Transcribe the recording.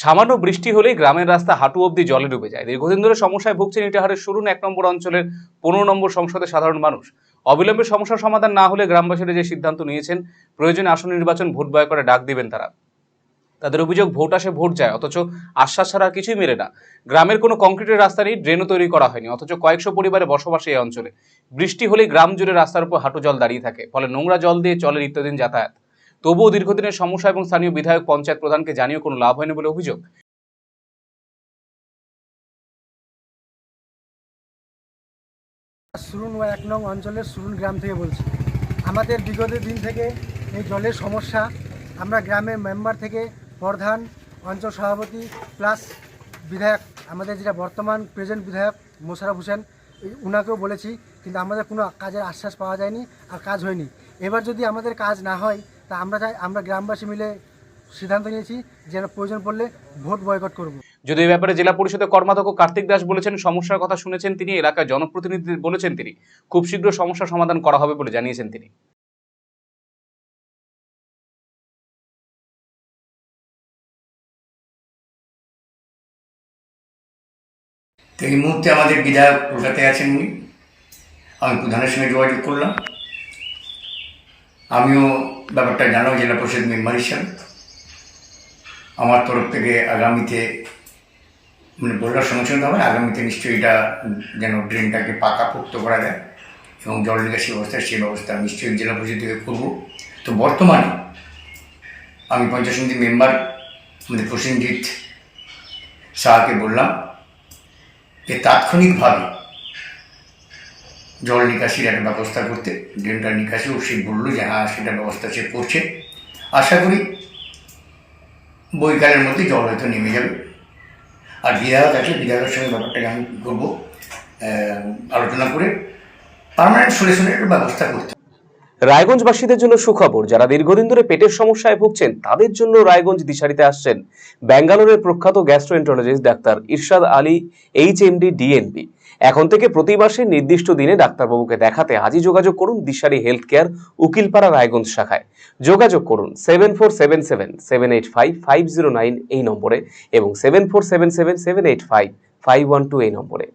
সামান্য বৃষ্টি হলেই গ্রামের রাস্তা হাঁটু অবধি জলে ডুবে যায়। দীর্ঘদিন ধরে সমস্যায় ভুগছেন ইটাহারের সুরুন ১ নম্বর অঞ্চলের ১৫ নম্বর সংসদের সাধারণ মানুষ। অবিলম্বে সমস্যার সমাধান না হলে গ্রামবাসীরা যে সিদ্ধান্ত নিয়েছেন, প্রয়োজনে আসন্ন নির্বাচন ভোট বয়কটে ডাক দিবেন তারা। তাদের অভিযোগ, ভোট আসে ভোট যায়, অথচ আশ্বাস ছাড়া আর কিছুই মেলে না। গ্রামের কোনো কংক্রিটের রাস্তা নেই, ড্রেনও তৈরি করা হয়নি, অথচ কয়েকশো পরিবারে বসবাস এই অঞ্চলে। বৃষ্টি হলেই গ্রাম জুড়ে রাস্তার উপর হাঁটু জল দাঁড়িয়ে থাকে, ফলে নোংরা জল দিয়ে চলে নিত্যদিন যাতায়াত। তবুও দীর্ঘদিনের সমস্যা এবং স্থানীয় বিধায়ক, পঞ্চায়েত প্রধানকে জানিয়েও কোনো লাভ হয়নি বলে অভিযোগ। সুরুন ১ নং অঞ্চলের সুরুন গ্রাম থেকে বলছি। আমাদের বিগত দিন থেকে এই জলের সমস্যা, আমরা গ্রামের মেম্বার থেকে প্রধান, অঞ্চল সভাপতি প্লাস বিধায়ক, আমাদের যেটা বর্তমান প্রেজেন্ট বিধায়ক মোশাররফ হোসেন, ওনাকেও বলেছি, কিন্তু আমাদের কোনো কাজের আশ্বাস পাওয়া যায়নি আর কাজ হয়নি। এবার যদি আমাদের কাজ না হয় তা আমরা গ্রামবাসী মিলে সিদ্ধান্ত নিয়েছি যে প্রয়োজন পড়লে ভোট বয়কট করব। যদি এই ব্যাপারে জেলা পরিষদের কর্মাধ্যক্ষ কার্তিক দাস বলেছেন, সমস্যার কথা শুনেছেন তিনি, এলাকার জনপ্রতিনিধি বলেছেন তিনি, খুব শীঘ্র সমস্যার সমাধান করা হবে বলে জানিয়েছেন তিনি। তো এই মুহূর্তে আমাদের বিধায়ক কলকাতায় আছেন উনি। আমি প্রধানের সঙ্গে যোগাযোগ করলাম। আমিও ব্যাপারটা জানাবো জেলা পরিষদ মেম্বার হিসাবে। আমার তরফ থেকে আগামীতে বলার সঙ্গে সঙ্গে হবে, আগামীতে নিশ্চয়ই এটা যেন ড্রেনটাকে পাকাপোক্ত করা যায় এবং জল নিকাশি ব্যবস্থা, সেই ব্যবস্থা নিশ্চয়ই জেলা পরিষদ থেকে করবো। তো বর্তমানে আমি পঞ্চায়েত সমিতি মেম্বার আমাদের প্রসেনজিৎ শাহকে বললাম যে তাৎক্ষণিকভাবে জল নিকাশির একটা ব্যবস্থা করতে, ড্রেনটার নিকাশিও সে বললো যে হ্যাঁ সেটা ব্যবস্থা সে করছে। আশা করি বৈকালের মধ্যে জল হয়তো নেমে যাবে। আর বিধায়ক আছে, বিধায়কের সঙ্গে ব্যাপারটাকে আমি কী করবো আলোচনা করে পার্মানেন্ট সলিউশনের একটা ব্যবস্থা করতে। রায়গঞ্জবাসীদের জন্য সুখবর, যারা দীর্ঘদিন ধরে পেটের সমস্যায় ভুগছেন তাদের জন্য রায়গঞ্জ দিশারিতে আসছেন ব্যাঙ্গালোরের প্রখ্যাত গ্যাস্ট্রোএন্টারোলজিস্ট ডাক্তার ইরশাদ আলী, HMD, DNB। এখন থেকে প্রতি মাসে নির্দিষ্ট দিনে ডাক্তারবাবুকে দেখাতে আজই যোগাযোগ করুন দিশারি হেলথ কেয়ার, উকিলপাড়া, রায়গঞ্জ শাখায়। যোগাযোগ করুন 7477785509 এই নম্বরে এবং 7477785512 এই নম্বরে।